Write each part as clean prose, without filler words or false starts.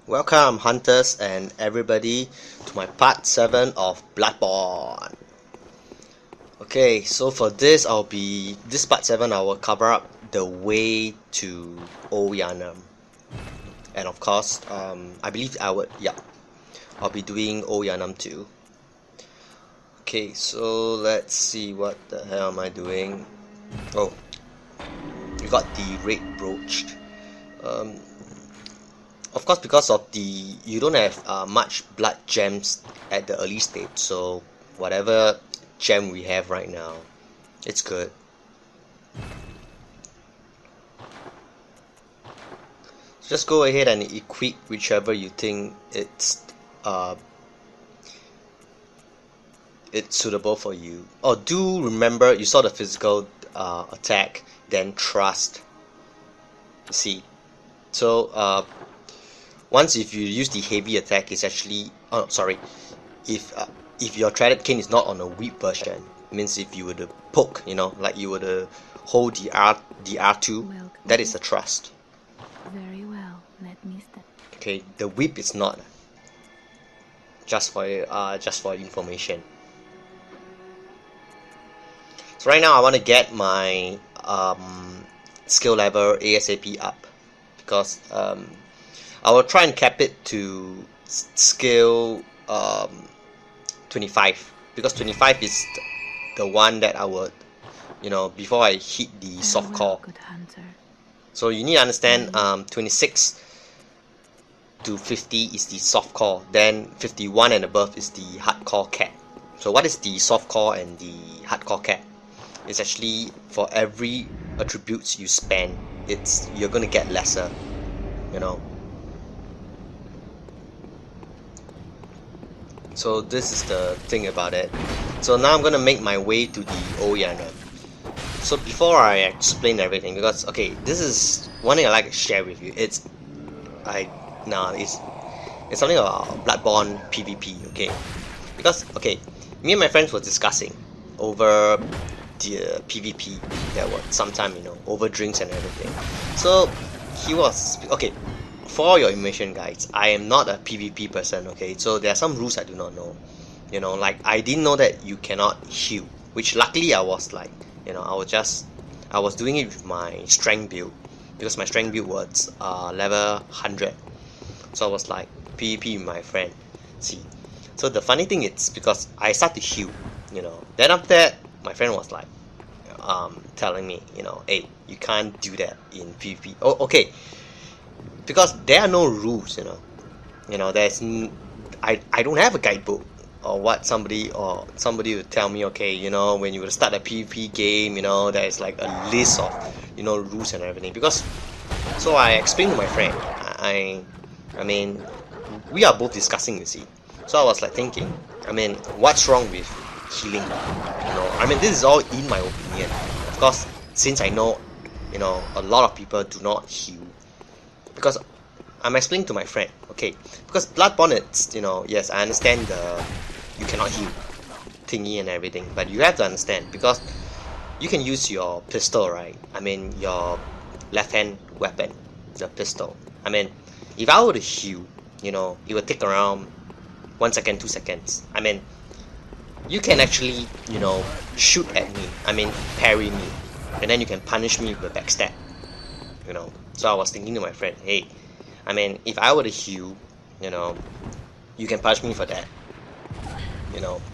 Welcome hunters and everybody to my part 7 of BloodBorne. Okay, so for this part 7 I will cover up the way to Old Yharnam. And of course, I believe I'll be doing Old Yharnam too. Okay, so let's see what the hell am I doing. Oh, we got the raid broached. Of course, because of you don't have much blood gems at the early stage, so whatever gem we have right now, it's good. So just go ahead and equip whichever you think it's suitable for you. Oh, do remember you saw the physical attack, then thrust. See, so once if you use the heavy attack, it's actually if your threaded cane is not on a weak version, it means if you were to poke, like you were to hold the R2, that is a thrust. Very well, let me step. Okay, the whip is not. Just for information. So right now I want to get my skill level ASAP up, because I will try and cap it to skill 25, because 25 is the one that I would, before I hit the soft core. So you need to understand 26 to 50 is the soft core, then 51 and above is the hardcore cap. So what is the soft core and the hardcore cap? It's actually for every attributes you spend, you're gonna get lesser, So this is the thing about it. So now I'm gonna make my way to the Old Yharnam. So before I explain everything, because okay, this is one thing I like to share with you. It's something about BloodBorne PvP, okay? Because okay, me and my friends were discussing over the PvP that was sometime, over drinks and everything. So he was okay. For your information, guys, I am not a PvP person, okay? So there are some rules I do not know. Like I didn't know that you cannot heal, which luckily I was like, I was doing it with my strength build, because my strength build was level 100. So I was like PvP with my friend. See, so the funny thing is, because I start to heal, then after that my friend was like telling me, hey, you can't do that in PvP. Oh, okay. Because there are no rules, there's I don't have a guidebook or what somebody would tell me, okay, when you will start a PvP game, there's like a list of rules and everything. Because so I explained to my friend, I mean we are both discussing, you see. So I was like thinking, what's wrong with healing? This is all in my opinion. Of course, since I know a lot of people do not heal. Because I'm explaining to my friend, okay, because BloodBorne, it's, yes, I understand you cannot heal thingy and everything, but you have to understand, because you can use your pistol, right? Your left hand weapon, the pistol. If I were to heal, it would take around 1 second, 2 seconds. You can actually, shoot at me, parry me, and then you can punish me with a backstab, So I was thinking to my friend, hey, if I were to heal, you can punish me for that,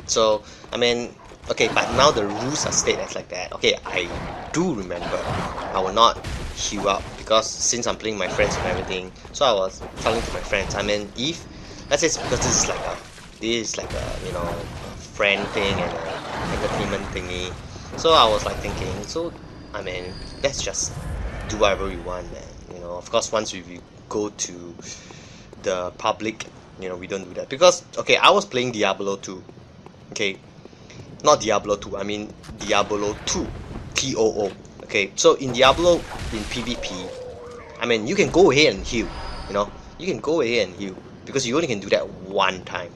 So okay, but now the rules are stated as like that. Okay, I do remember I will not heal up, because since I'm playing my friends and everything. So I was telling to my friends, if let's say, because this is like a friend thing and a entertainment thingy. So I was like thinking, so let's just do whatever we want, man. Of course, once we go to the public, we don't do that, because okay, I was playing Diablo 2, okay, not Diablo 2, Diablo 2 TOO, okay. So in Diablo, in PvP, you can go ahead and heal, you can go ahead and heal, because you only can do that one time,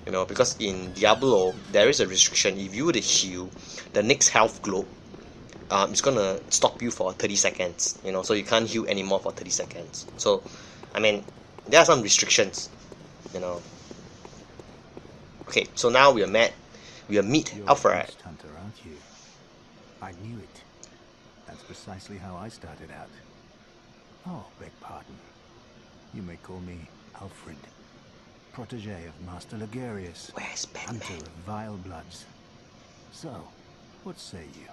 because in Diablo there is a restriction. If you were to heal, the next health globe it's gonna stop you for 30 seconds, so you can't heal anymore for 30 seconds. So There are some restrictions, you know. Okay, so now we meet You're Alfred. a ghost hunter, aren't you? I knew it. That's precisely how I started out. Oh, beg pardon. You may call me Alfred, protege of Master Ligurius, Where's hunter Batman? of vile bloods. So, what say you?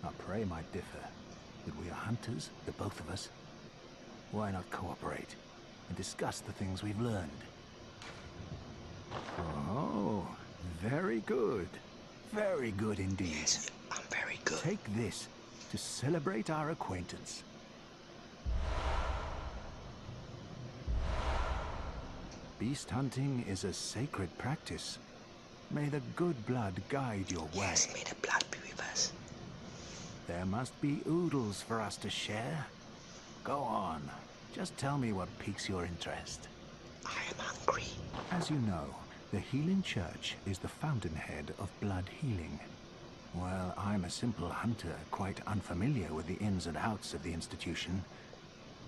Our prey might differ, but we are hunters, the both of us. Why not cooperate and discuss the things we've learned? Oh, very good. Very good indeed. Yes, I'm very good. Take this to celebrate our acquaintance. Beast hunting is a sacred practice. May the good blood guide your way. Yes, may the blood be with us. There must be oodles for us to share. Go on. Just tell me what piques your interest. I am hungry. As you know, the Healing Church is the fountainhead of blood healing. Well, I'm a simple hunter, quite unfamiliar with the ins and outs of the institution.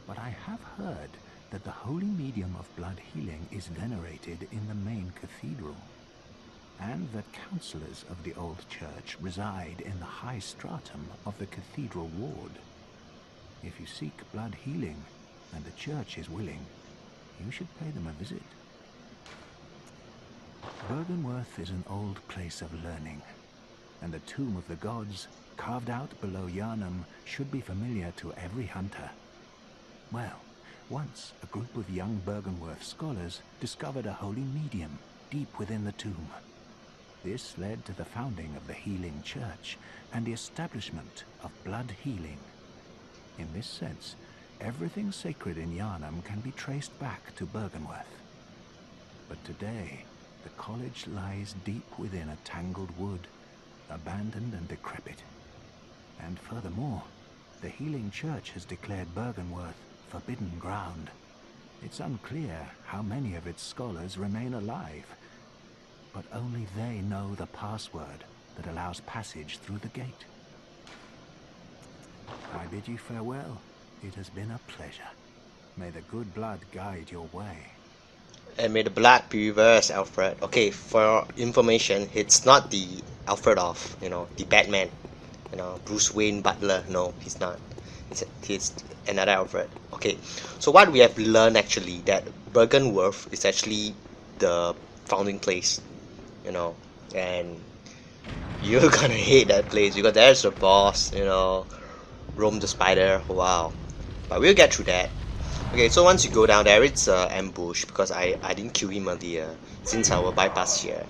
But I have heard that the holy medium of blood healing is venerated in the main cathedral, and that counselors of the old church reside in the high stratum of the cathedral ward. If you seek blood healing, and the church is willing, you should pay them a visit. Byrgenwerth is an old place of learning, and the tomb of the gods, carved out below Yharnam, should be familiar to every hunter. Well, once a group of young Byrgenwerth scholars discovered a holy medium deep within the tomb. This led to the founding of the Healing Church and the establishment of blood healing. In this sense, everything sacred in Yharnam can be traced back to Byrgenwerth. But today, the college lies deep within a tangled wood, abandoned and decrepit. And furthermore, the Healing Church has declared Byrgenwerth forbidden ground. It's unclear how many of its scholars remain alive, but only they know the password that allows passage through the gate. I bid you farewell. It has been a pleasure. May the good blood guide your way. And may the blood be with us, Alfred. Okay, for information, it's not the Alfred of, the Batman. Bruce Wayne Butler. No, he's not. He's another Alfred. Okay, so what we have learned actually, that Byrgenwerth is actually the founding place, and you're gonna hate that place because there's a boss, Rome the Spider. Wow, but we'll get through that. Okay, so once you go down there, it's an ambush because I didn't kill him earlier since I will bypass here.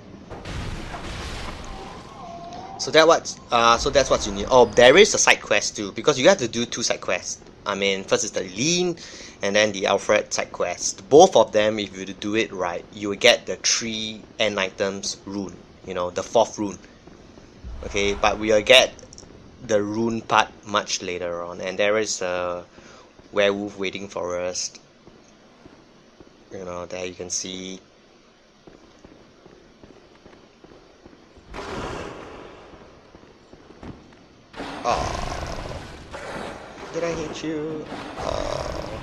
So that's what you need. Oh, there is a side quest too, because you have to do 2 side quests. I mean, first is the Lean, and then the Alfred side quest. Both of them, if you do it right, you will get the 3 end items rune. The 4th rune. Okay, but we will get the rune part much later on, and there is a werewolf waiting for us. There you can see. Oh, did I hit you? Oh.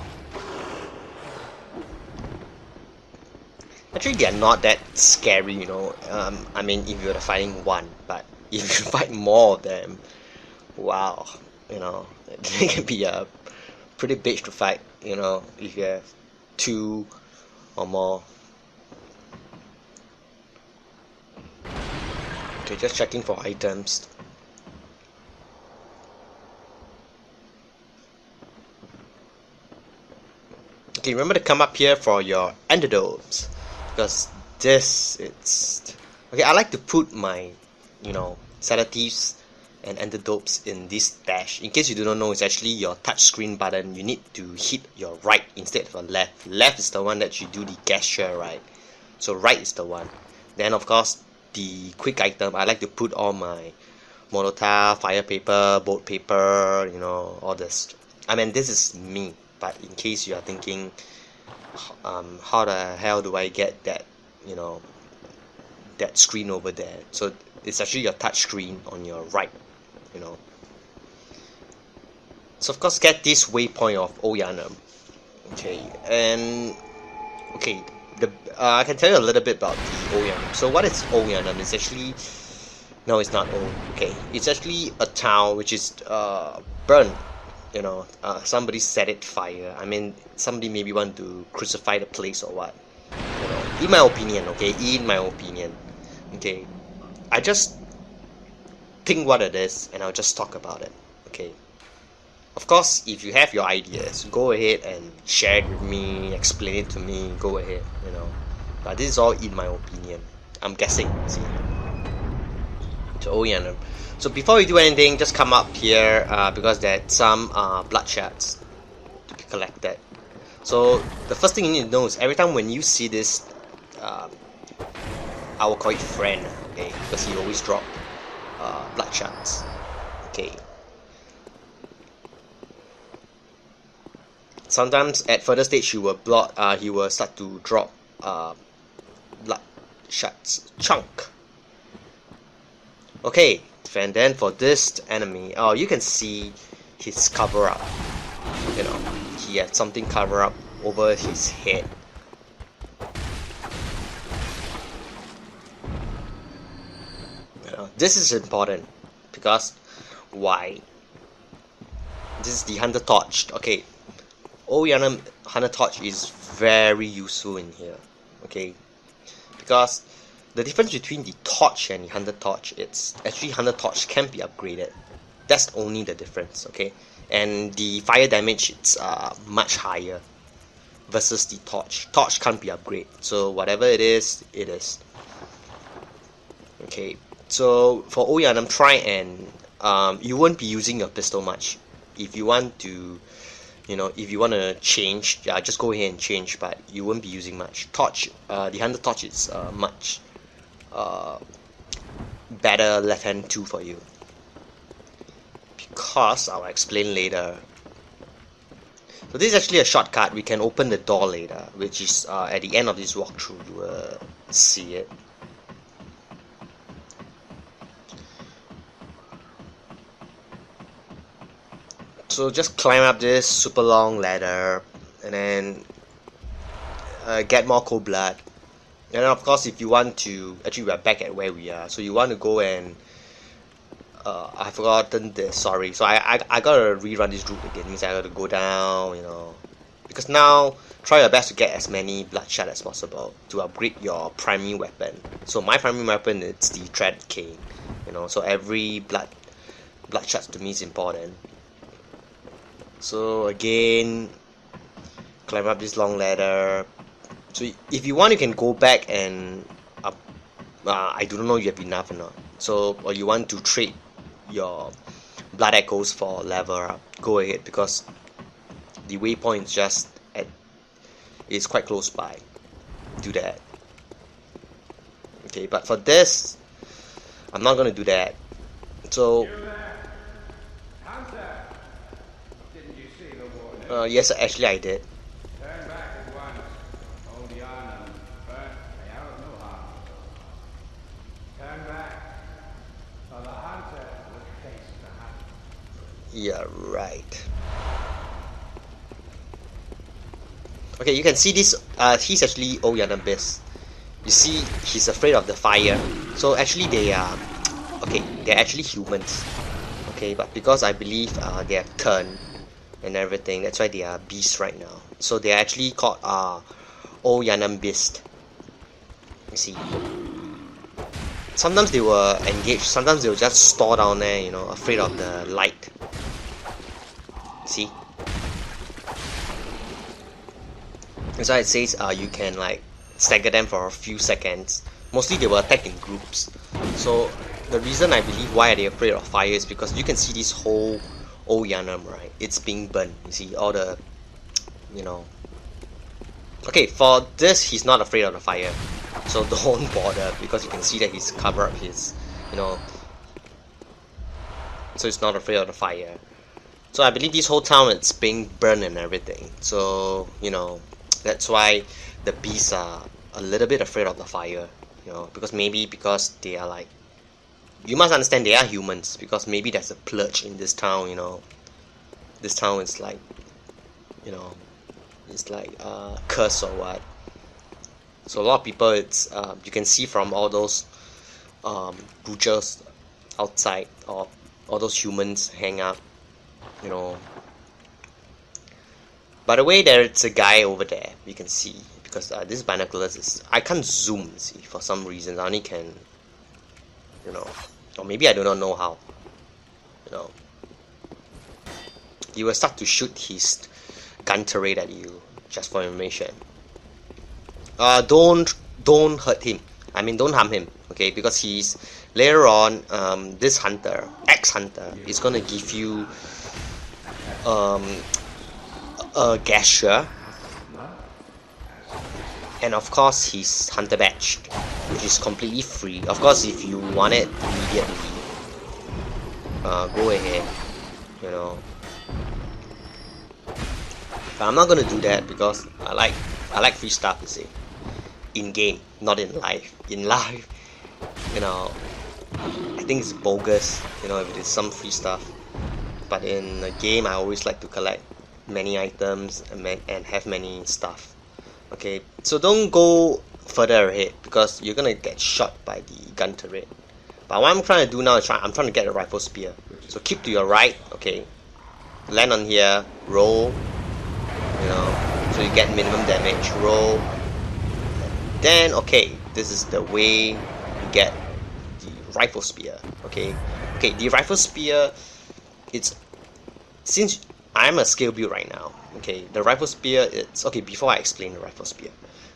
Actually, they are not that scary, I mean, if you're fighting one, but if you fight more of them, wow, they can be a pretty bitch to fight, if you have 2 or more. Okay, just checking for items. Okay, remember to come up here for your antidotes, because it's okay. I like to put my sedatives and antidotes in this dash. In case you do not know, it's actually your touchscreen button. You need to hit your right instead of your left. Left is the one that you do the gesture, right? So right is the one. Then of course the quick item, I like to put all my Molotov, fire paper, bolt paper, all this. I mean, this is me, but in case you are thinking, how the hell do I get that, that screen over there? So it's actually your touch screen on your right, So of course get this waypoint of Yharnam. Okay, and okay, I can tell you a little bit about the Yharnam. So what is Yharnam? It's actually, no, it's not old. Okay, it's actually a town which is burned. You know, somebody set it fire. I mean, somebody maybe want to crucify the place or what. You know, in my opinion, okay, in my opinion, okay, I just think what it is and I'll just talk about it. Okay. Of course, if you have your ideas, go ahead and share it with me, explain it to me, go ahead, you know. But this is all in my opinion. I'm guessing, see. So, Yharnam. So before we do anything, just come up here because there's some blood shards to be collected. So the first thing you need to know is every time when you see this, I will call it friend, okay, because he always drop blood shards, okay. Sometimes at further stage he will start to drop blood shards chunk. Okay, and then for this enemy, you can see his cover up. You know, he had something cover up over his head. You know, this is important because why? This is the Hunter Torch. Okay, Yharnam Hunter Torch is very useful in here. Okay, because the difference between the torch and the Hunter Torch, it's actually Hunter Torch can be upgraded. That's only the difference, okay? And the fire damage, it's much higher versus the torch. Torch can't be upgraded, so whatever it is, it is. Okay, so for Yharnam, try and you won't be using your pistol much. If you want to, you know, if you want to change, yeah, just go ahead and change, but you won't be using much. Torch, the Hunter Torch is much better left hand tool for you, because I'll explain later. So this is actually a shortcut. We can open the door later, which is at the end of this walkthrough. You will see it. So just climb up this super long ladder and then get more cold blood. And then of course, if you want to, actually we're back at where we are, so you want to go and I've forgotten this, sorry, so I gotta rerun this route again, means I gotta go down, you know, because now try your best to get as many bloodshot as possible to upgrade your primary weapon. So my primary weapon is the Thread Cane, you know, so every bloodshot to me is important. So again, climb up this long ladder. So if you want, you can go back and I don't know if you have enough or not. So, or you want to trade your blood echoes for level up, go ahead, because the waypoint is just it's quite close by. Do that. Okay, but for this, I'm not gonna do that. So, yes, actually I did. Yeah, right. Okay, you can see this, he's actually Yharnam Beast. You see, he's afraid of the fire. So actually they are, okay, they're actually humans. Okay, but because I believe they have turned and everything, that's why they are beasts right now. So they're actually called Yharnam Beast. You see. Sometimes they will engage, sometimes they will just store down there, you know, afraid of the light. See? That's why it says you can like stagger them for a few seconds. Mostly they will attack in groups. So the reason I believe why are they afraid of fire is because you can see this whole Yharnam, right? It's being burned. You see all the, you know. Okay, for this he's not afraid of the fire. So don't bother, because you can see that he's covered up his, you know. So he's not afraid of the fire. So I believe this whole town it's being burned and everything. So, you know, that's why the beasts are a little bit afraid of the fire. You know, because maybe because they are like, you must understand they are humans, because maybe there's a purge in this town, you know. This town is like, you know, it's like curse or what. So a lot of people, it's you can see from all those butchers outside, or all those humans hang up, you know. By the way, there's a guy over there you can see, because this binoculars is, I can't zoom, see, for some reason. I only can, you know, or maybe I do not know how, you know. He will start to shoot his gun turret at you, just for information. Don't hurt him. I mean, don't harm him, okay? Because he's later on, this hunter, ex-hunter, is gonna give you a gesture, and of course his hunter badge, which is completely free. Of course, if you want it immediately, go ahead, you know. But I'm not gonna do that because I like free stuff, you see. In game, not in life. In life, you know, I think it's bogus, you know, if it is some free stuff. But in a game, I always like to collect many items and have many stuff. Okay, so don't go further ahead because you're gonna get shot by the gun turret. But what I'm trying to do now is I'm trying to get a rifle spear. So keep to your right, okay. Land on here, roll, you know, so you get minimum damage, roll. Then, okay, this is the way you get the rifle spear, okay. Okay, the rifle spear, it's, since I'm a skill build right now, okay, the rifle spear, it's, okay, before I explain the rifle spear,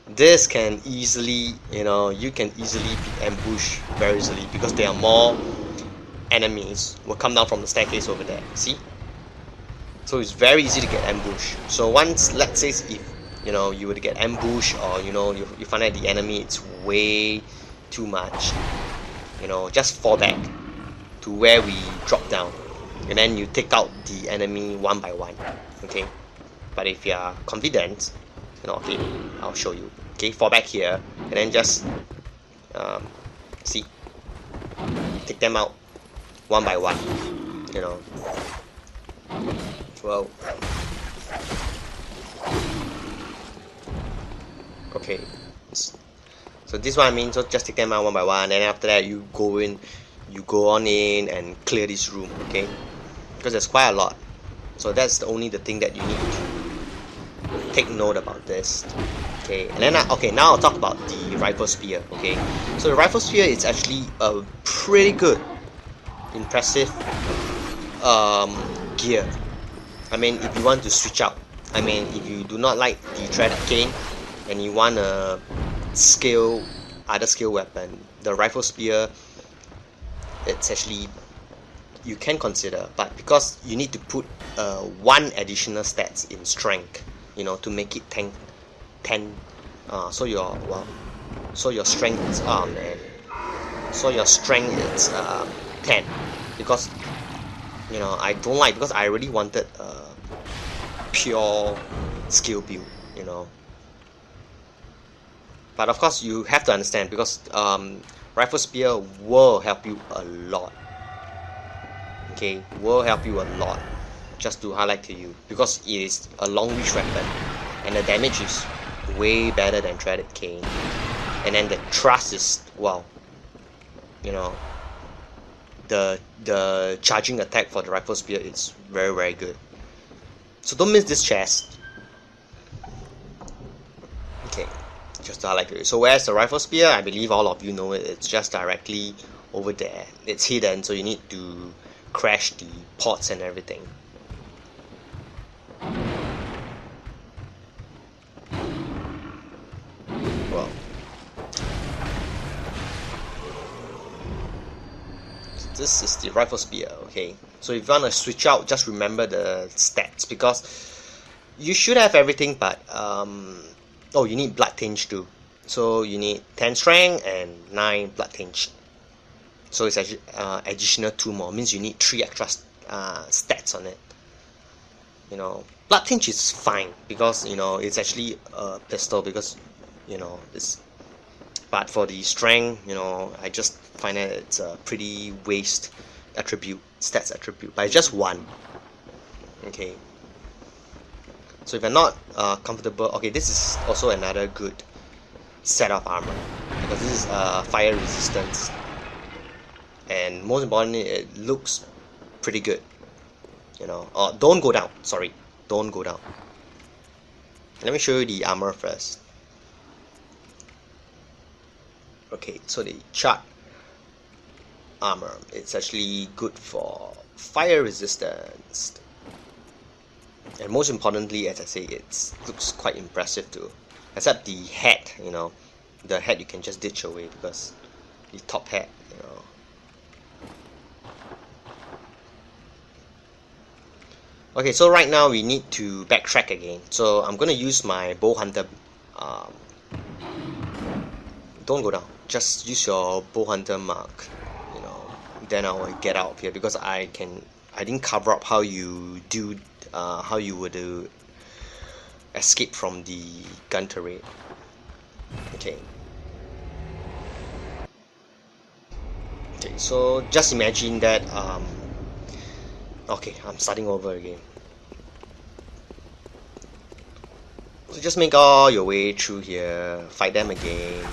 this can easily, you know, you can easily be ambushed very easily because there are more enemies will come down from the staircase over there, see? So it's very easy to get ambushed. So once, let's say if, you know, you were to get ambushed, or, you know, you find out the enemy, it's way too much, you know, just fall back to where we drop down, and then you take out the enemy one by one, okay. But if you are confident, you know, okay, I'll show you, okay, fall back here, and then just see, take them out one by one, you know. Well, okay, so this one I mean, so just take them out one by one, and then after that you go on in and clear this room, okay, because there's quite a lot. So that's only the thing that you need to take note about this, okay. And then okay, now I'll talk about the rifle spear, okay. So the rifle spear is actually a pretty good, impressive gear. I mean, if you want to switch out, I mean, if you do not like the threaded cane and you want a other skill weapon, the rifle spear, it's actually, you can consider, but because you need to put one additional stats in strength, you know, to make it 10, so your strength is so your strength is 10, because, you know, I don't like, because I really wanted a pure skill build, you know. But of course you have to understand, because rifle spear will help you a lot, okay, will help you a lot, just to highlight to you, because it is a long reach weapon and the damage is way better than threaded cane, and then the thrust is, wow, you know, the charging attack for the rifle spear is very, very good. So don't miss this chest, okay, just to highlight it. So where's the rifle spear? I believe all of you know it. It's just directly over there. It's hidden, so you need to crash the ports and everything. Well, this is the rifle spear, okay. So if you want to switch out, just remember the stats, because you should have everything, but oh, you need blood tinge too. So you need 10 strength and 9 blood tinge. So it's actually additional 2 more, means you need 3 extra stats on it. You know, blood tinge is fine because, you know, it's actually a pistol, because, you know, it's. But for the strength, you know, I just find that it's a pretty waste attribute, stats attribute, but it's just 1. Okay. So if you're not comfortable, okay, this is also another good set of armor, because this is fire resistance, and most importantly, it looks pretty good. You know, don't go down. Sorry, don't go down. Let me show you the armor first. Okay, so the chart armor, it's actually good for fire resistance, and most importantly, as I say, it looks quite impressive too. Except the head, you know, the head you can just ditch away, because the top head, you know. Okay, so right now we need to backtrack again. So I'm gonna use my bow hunter. Don't go down. Just use your bow hunter mark. You know, then I will get out of here, because I didn't cover up how you do how you would escape from the gun turret. Okay. Okay, so just imagine that. Okay, I'm starting over again. So just make all your way through here, fight them again.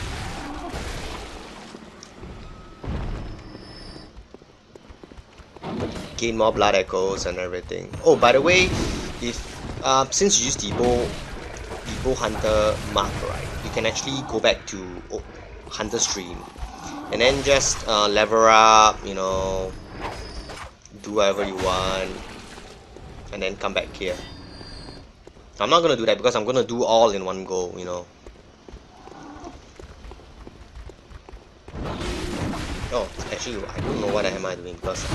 Gain more blood echoes and everything. Oh, by the way, if since you use the bow hunter mark, right, you can actually go back to hunter stream, and then just level up, you know, do whatever you want, and then come back here. I'm not gonna do that because I'm gonna do all in one go, you know. Oh, actually, I don't know what am I doing, because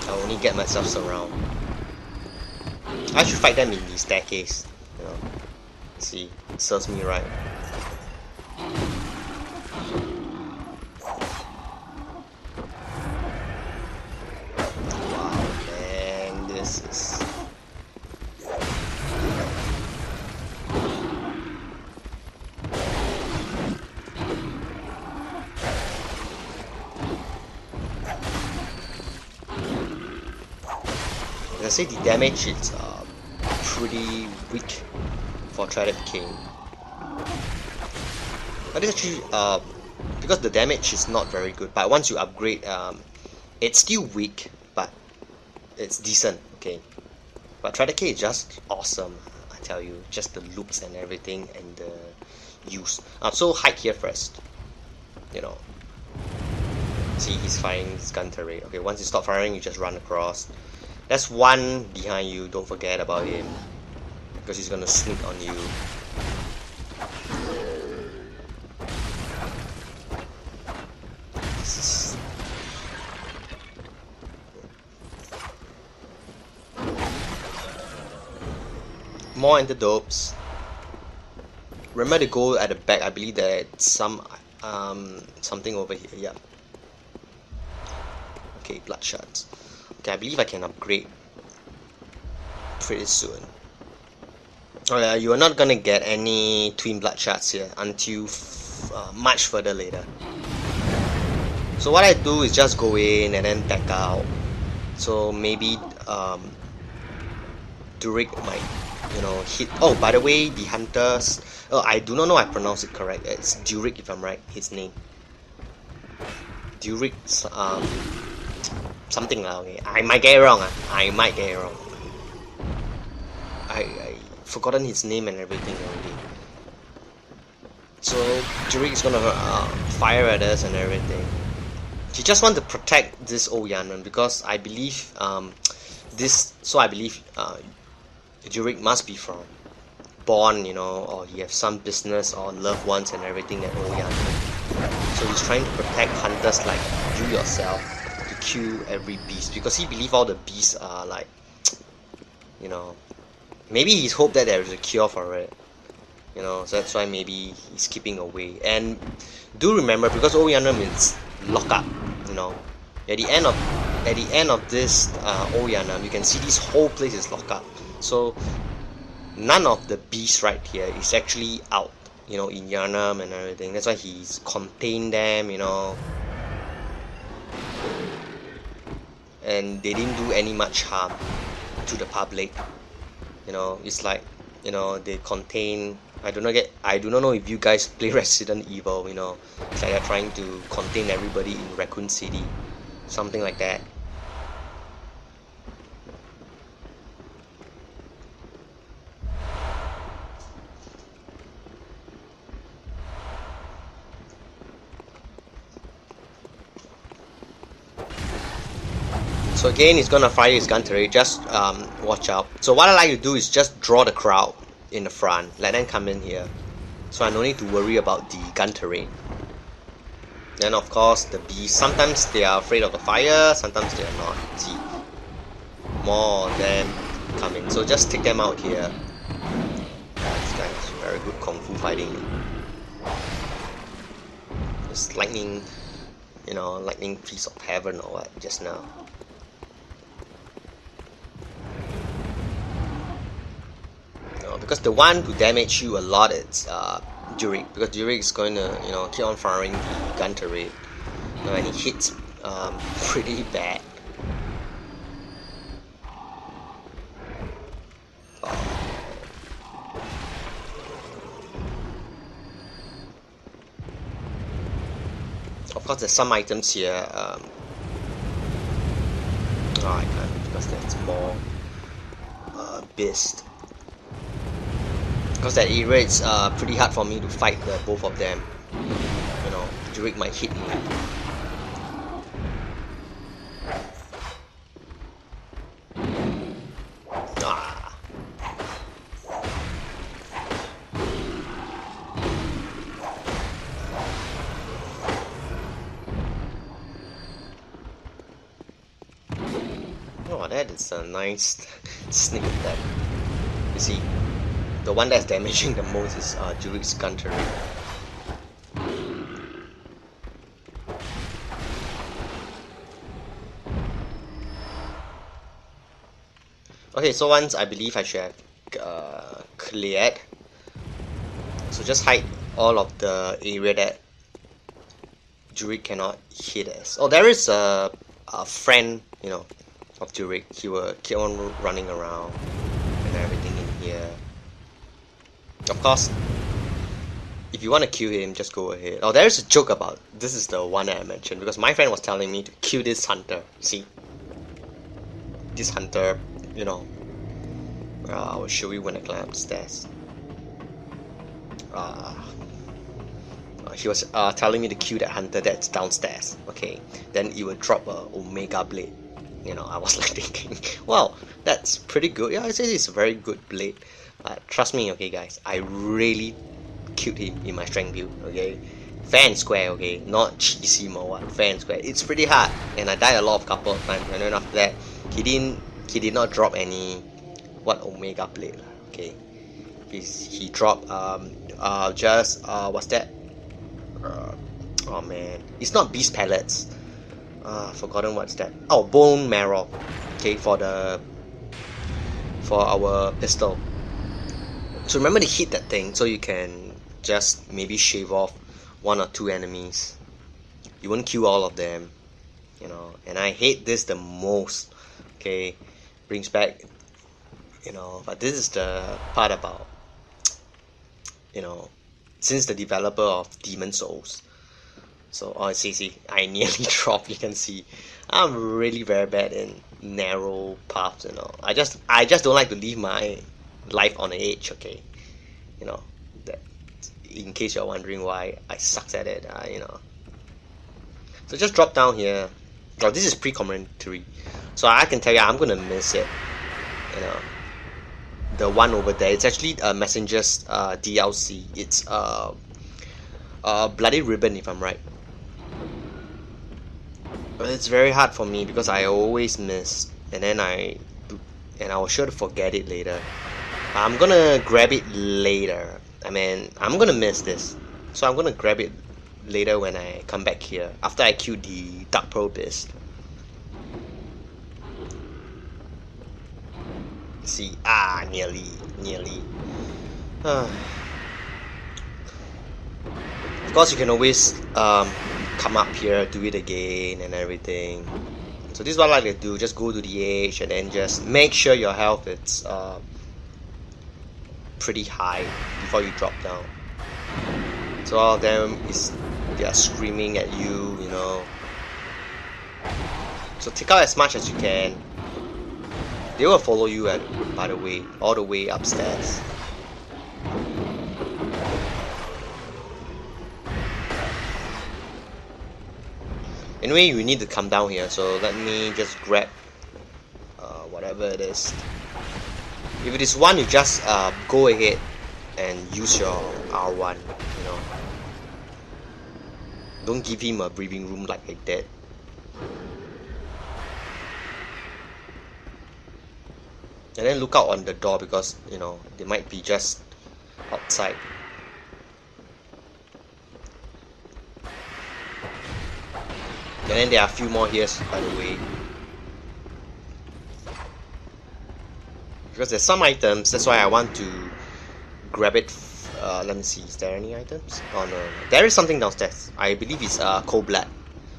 I only get myself surround. I should fight them in the staircase, you know. See, it serves me right. Wow, man, this is... I say the damage is pretty weak for Threaded King. But it's actually because the damage is not very good. But once you upgrade, it's still weak, but it's decent. Okay, but Threaded King is just awesome. I tell you, just the looks and everything and the use. So hide here first. You know. See, he's firing his gun turret. Okay, once you stop firing, you just run across. There's one behind you, don't forget about him, because he's gonna sneak on you. More antidotes. Remember to go at the back. I believe there's something over here. Yeah. Okay, bloodshots. Okay, I believe I can upgrade pretty soon. Oh yeah, you are not gonna get any twin bloodshots here until much further later. So what I do is just go in and then back out. So maybe Durik might, you know, hit. Oh, by the way, the hunters. Oh, I do not know I pronounce it correct. It's Durik if I'm right. His name. Durik's something like, okay. I might get it wrong. I might get it wrong. I forgotten his name and everything already. So Durik is gonna fire at us and everything. He just want to protect this old Yharnam, because I believe I believe Durik must be from born, you know, or he have some business or loved ones and everything at old Yharnam. So he's trying to protect hunters like you yourself, to kill every beast, because he believes all the beasts are like, you know, maybe he's hoped that there is a cure for it, you know, so that's why maybe he's keeping away. And do remember, because old Yharnam is locked up, you know, at the end of this old Yharnam, you can see this whole place is locked up. So none of the beasts right here is actually out, you know, in Yharnam and everything. That's why he's contained them, you know, and they didn't do any much harm to the public. You know, it's like, you know, they contain I do not know if you guys play Resident Evil, you know. It's like they're trying to contain everybody in Raccoon City. Something like that. So again, he's gonna fire his gun turret, just watch out. So what I like to do is just draw the crowd in the front, let them come in here. So I don't need to worry about the gun turret. Then of course the bees, sometimes they are afraid of the fire, sometimes they are not. See, more of them come in. So just take them out here. This guy is very good kung fu fighting. Just lightning, you know, lightning piece of heaven or what just now. Because the one who damage you a lot is Jurek, because Jurek is going to, you know, keep on firing the gun turret, you know, and he hits pretty bad. Of course, there's some items here. Oh, I can't because that's more beast. Because that area is pretty hard for me to fight the both of them. You know, Jurek might hit me. Ah. Oh, that is a nice sneak attack. You see, the one that's damaging the most is Jurek's gun turret. Okay, so once I believe I should have cleared. So just hide all of the area that Jurek cannot hit us. Oh, there is a friend, you know, of Jurek. He will keep on running around and everything in here. Of course, if you want to kill him, just go ahead. Oh, there's a joke about this. Is the one that I mentioned because my friend was telling me to kill this hunter. See, this hunter, you know. I will show you when I climb upstairs. He was telling me to kill that hunter that's downstairs. Okay, then he will drop a Omega blade. You know, I was like thinking, wow, that's pretty good. Yeah, I say it's a very good blade. Trust me, okay guys, I really killed him in my strength build, okay? Fair and square, okay? Not cheesy or what, fair and square. It's pretty hard, and I died a couple of times, and then after that, he did not drop any, Omega blade, okay? He dropped, what's that? Oh man, it's not beast pellets. Forgotten what's that? Oh, bone marrow, okay, for our pistol. So remember to hit that thing so you can just maybe shave off 1 or 2 enemies. You won't kill all of them, you know. And I hate this the most. Okay, brings back, you know. But this is the part about, you know, since the developer of Demon Souls. So see, I nearly dropped. You can see, I'm really very bad in narrow paths. You know, I just don't like to leave my life on the edge, okay? You know, that in case you're wondering why I suck at it, you know. So just drop down here. Oh, this is pre-commentary, so I can tell you I'm gonna miss it. You know, the one over there. It's actually a Messenger's DLC. It's Bloody Ribbon, if I'm right. But it's very hard for me because I always miss, and then I was sure to forget it later. I'm gonna grab it later. I mean, I'm gonna miss this, so I'm gonna grab it later when I come back here after I kill the Dark Pearl Beast. See, nearly. Of course, you can always come up here, do it again, and everything. So this is what I like to do. Just go to the edge and then just make sure your health is pretty high before you drop down. So all of them they are screaming at you, you know. So take out as much as you can. They will follow you by the way, all the way upstairs. Anyway, you need to come down here, so let me just grab whatever it is. If it is one, you just go ahead and use your R1, you know. Don't give him a breathing room like I did. And then look out on the door because, you know, they might be just outside. And then there are a few more here, by the way. Because there's some items, that's why I want to grab it. Let me see, is there any items? Oh no, there is something downstairs. I believe it's cold blood,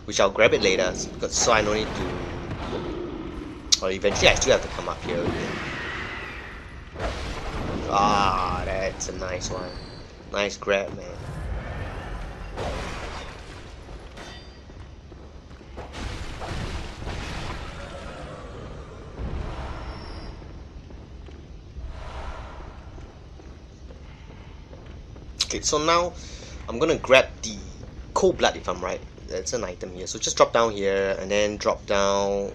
which I'll grab it later, because so I don't need to. Or eventually I still have to come up here again. Ah, that's a nice one. Nice grab, man. Okay, so now I'm gonna grab the cold blood if I'm right. That's an item here. So just drop down here and then drop down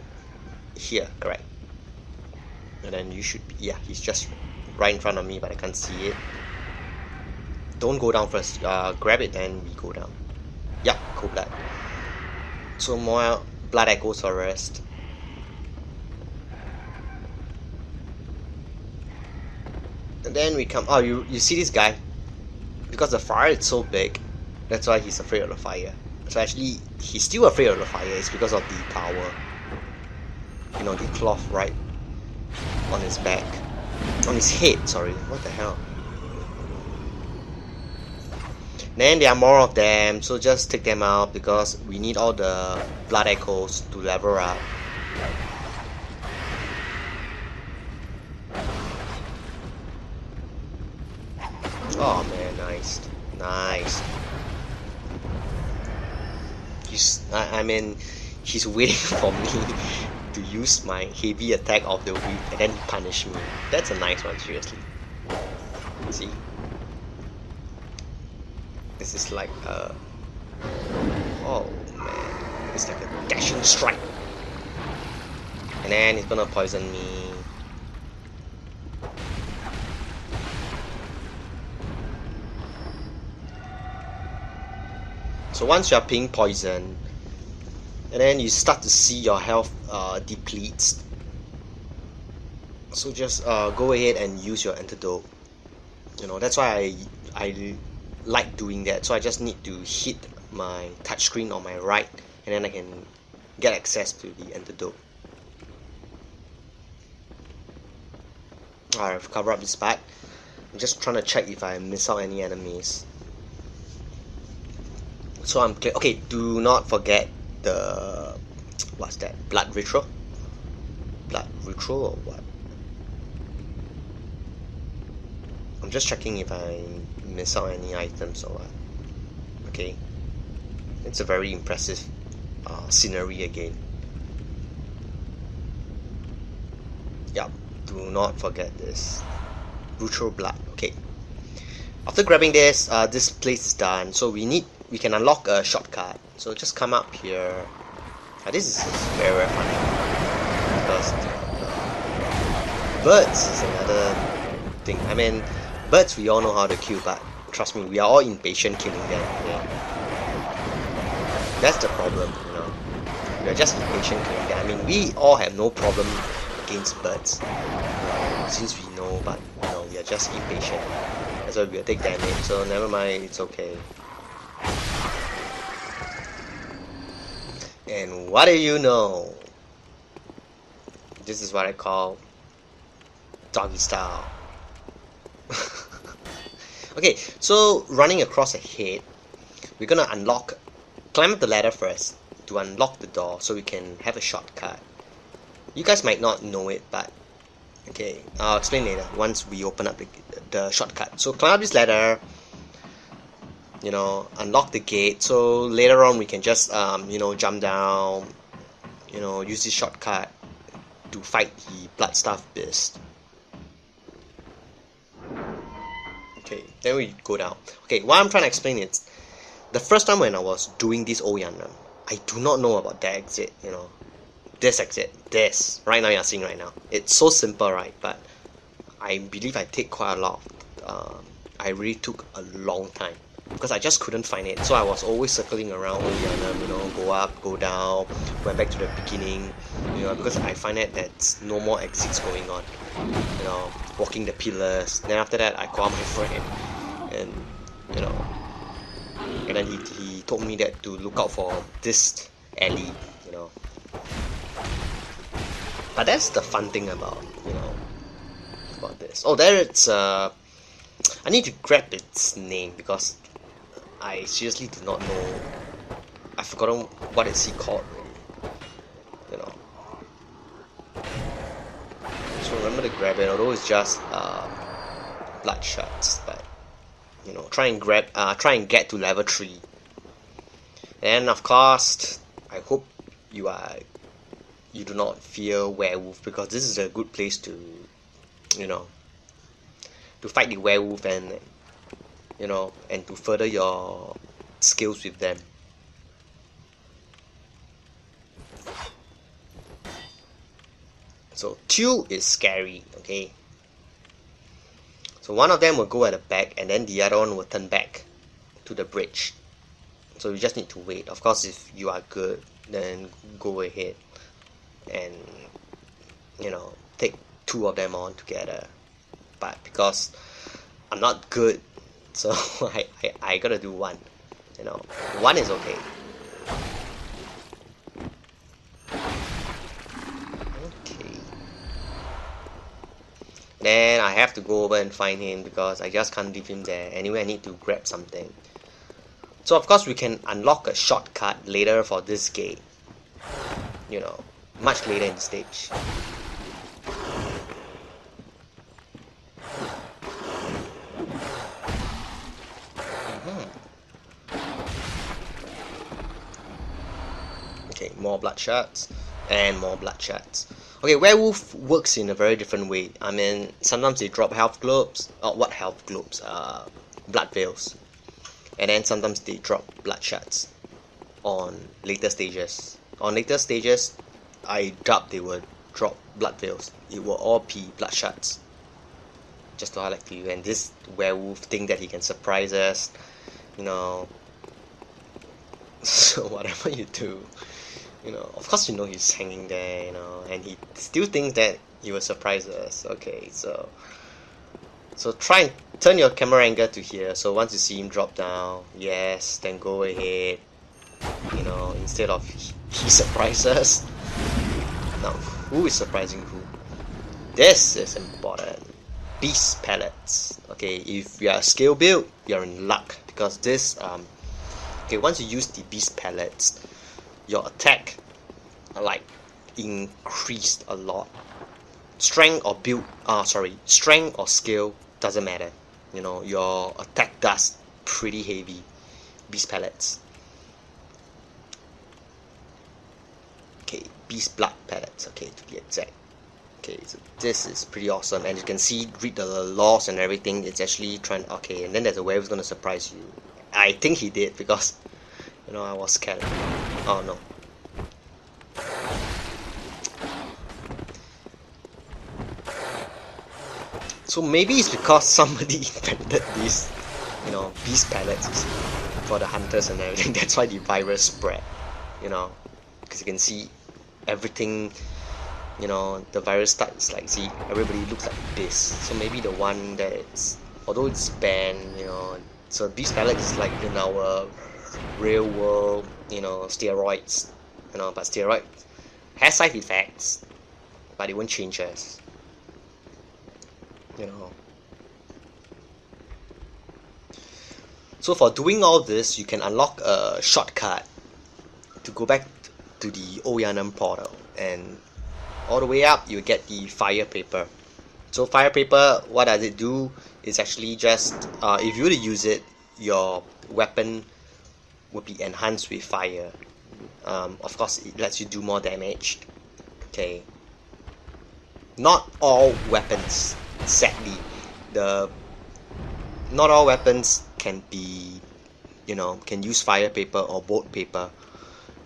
here, correct? And then you should be, yeah, he's just right in front of me, but I can't see it. Don't go down first. Grab it, then we go down. Yeah, cold blood. So more blood echoes for rest. And then we come. Oh, you see this guy? Because the fire is so big, that's why he's afraid of the fire. So actually, he's still afraid of the fire. It's because of the power. You know, the cloth right on his back, on his head. Sorry, what the hell? Then there are more of them, so just take them out because we need all the blood echoes to level up. Oh man, nice, nice. I mean, he's waiting for me to use my heavy attack of the week and then punish me. That's a nice one, seriously. See? This is like a... Oh man, it's like a dashing strike. And then it's gonna poison me. So once you are being poisoned, and then you start to see your health depletes. So just go ahead and use your antidote. You know, that's why I like doing that. So I just need to hit my touchscreen on my right, and then I can get access to the antidote. Alright, I've covered up this part. I'm just trying to check if I miss out any enemies. So I'm clear. Okay, do not forget the... What's that? Blood ritual? Blood ritual or what? I'm just checking if I miss out any items or what. Okay. It's a very impressive scenery again. Yup, do not forget this. Ritual blood. Okay. After grabbing this, this place is done. So we can unlock a shortcut. So just come up here. This is very, very funny because birds is another thing. I mean, birds we all know how to kill, but trust me, we are all impatient killing them. Yeah. That's the problem, you know. We are just impatient killing them. I mean, we all have no problem against birds, since we know, but you know, we are just impatient. That's why we'll take damage. So never mind, it's okay. And what do you know? This is what I call doggy style. Okay, so running across ahead, we're gonna climb up the ladder first to unlock the door so we can have a shortcut. You guys might not know it, but Okay, I'll explain later once we open up the shortcut. So climb up this ladder, you know, unlock the gate, so later on we can just you know, jump down, you know, use this shortcut to fight the bloodstaff beast. Okay, then we go down. Okay, what I'm trying to explain is, the first time when I was doing this old Yharnam, I do not know about that exit, you know. This exit, this, right now you're seeing right now. It's so simple, right? But I believe I take quite a lot of, I really took a long time, because I just couldn't find it. So I was always circling around old Yharnam, you know, go up, go down, went back to the beginning, you know, because I find that there's no more exits going on, you know, walking the pillars. Then after that, I called my friend, and you know, and then he told me that to look out for this alley, you know. But that's the fun thing about, you know, about this. Oh, there it's I need to grab its name because I seriously do not know. I've forgotten what is he called really, you know. So remember to grab it, although it's just bloodshots, but you know, try and get to level 3. And of course, I hope you do not fear werewolf, because this is a good place to, you know, to fight the werewolf and, you know, and to further your skills with them. So 2 is scary, okay? So one of them will go at the back, and then the other one will turn back to the bridge. So you just need to wait. Of course, if you are good, then go ahead and, you know, take 2 of them on together. But because I'm not good, so I gotta do 1. You know, 1 is okay. Okay. Then I have to go over and find him because I just can't leave him there. Anyway, I need to grab something. So of course we can unlock a shortcut later for this gate. You know, much later in the stage. Okay, more bloodshots and more bloodshots. Okay, werewolf works in a very different way. I mean, sometimes they drop health globes. What health globes? Blood veils. And then sometimes they drop bloodshots on later stages. On later stages, I doubt they will drop blood veils. It will all be bloodshots. Just to highlight to you. And this werewolf think that he can surprise us, you know. So whatever you do, you know, of course you know he's hanging there, you know, and he still thinks that he will surprise us. Okay, so try and turn your camera angle to here. So once you see him drop down, yes, then go ahead, you know, instead of he surprises us. Now, who is surprising who? This is important. Beast pellets. Okay, if you are skill build, you're in luck, because this okay, once you use the beast pellets, your attack like increased a lot. Strength or build, strength or skill doesn't matter. You know, your attack does pretty heavy. Beast pellets. Okay, beast blood pellets. Okay, to be exact. Okay, so this is pretty awesome, and you can see, read the laws and everything. It's actually trying. Okay, and then there's a werewolf gonna surprise you. I think he did, because, you know, I was scared. Oh no. So maybe it's because somebody invented these, you know, beast pellets for the hunters and everything. That's why the virus spread, you know, because you can see everything, you know, the virus starts like, see, everybody looks like this. So maybe the one that it's, although it's banned, you know, so beast pellets is like in our real world, you know, steroids, you know, but steroid has side effects, but it won't change us, you know. So for doing all this, you can unlock a shortcut to go back to the old Yharnam portal, and all the way up you get the fire paper. So fire paper, what does it do? It's actually just if you were to use it, your weapon would be enhanced with fire. Of course, it lets you do more damage. Okay. Not all weapons, sadly, not all weapons can be, can use fire paper or bolt paper.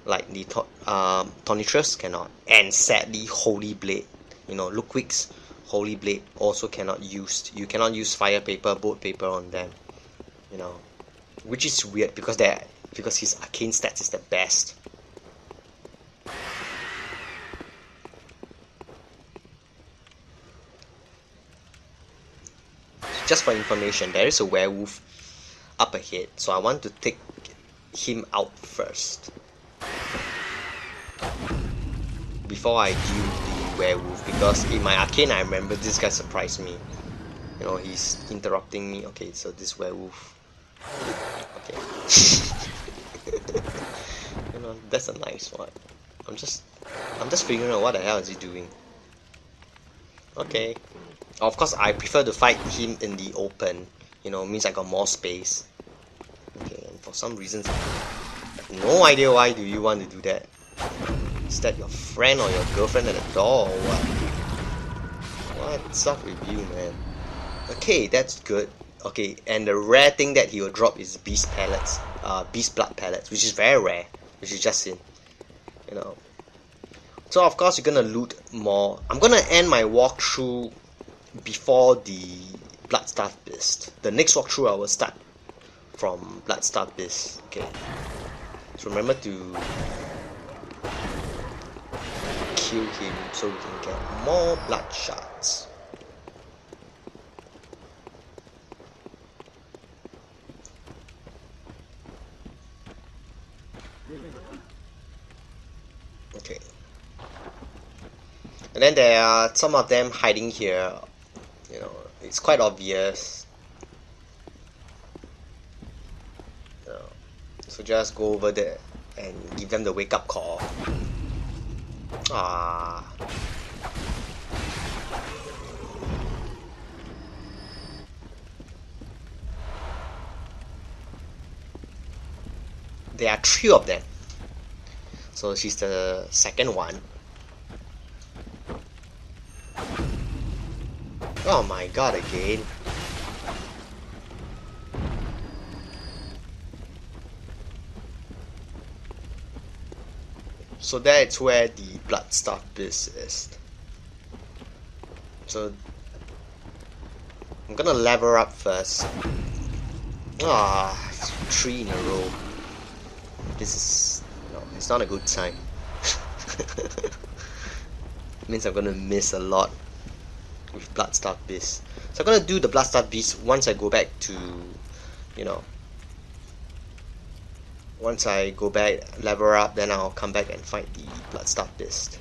Like the Tonitrus cannot, and sadly, Holy Blade, Ludwig's Holy Blade also cannot use. You cannot use fire paper, bolt paper on them, which is weird because his arcane stats is the best. Just for information, there is a werewolf up ahead, so I want to take him out first before I deal the werewolf, because in my arcane I remember this guy surprised me. He's interrupting me. Okay, so this werewolf. Okay. That's a nice one. I'm just figuring out what the hell is he doing. Okay. Of course, I prefer to fight him in the open. Means I got more space. Okay, and for some reasons, I have no idea why do you want to do that. Is that your friend or your girlfriend at the door or what? What's up with you, man? Okay, that's good. Okay, and the rare thing that he will drop is beast pellets, beast blood pellets, which is very rare, which is just in, So of course you're gonna loot more. I'm gonna end my walkthrough before the Bloodstaff Beast. The next walkthrough I will start from Bloodstaff Beast. Okay. So remember to kill him so we can get more blood shards. Okay. And then there are some of them hiding here. It's quite obvious. So just go over there and give them the wake up call. Ah. There are 3 of them. So she's the second one. Oh my god, again. So that's where the Bloodstaff Beast is. So I'm gonna level up first. Ah, 3 in a row. This is it's not a good sign. Means I'm gonna miss a lot with Bloodstaff Beast. So I'm gonna do the Bloodstaff Beast once I go back to, once I go back, level up, then I'll come back and fight the Bloodstaff Beast.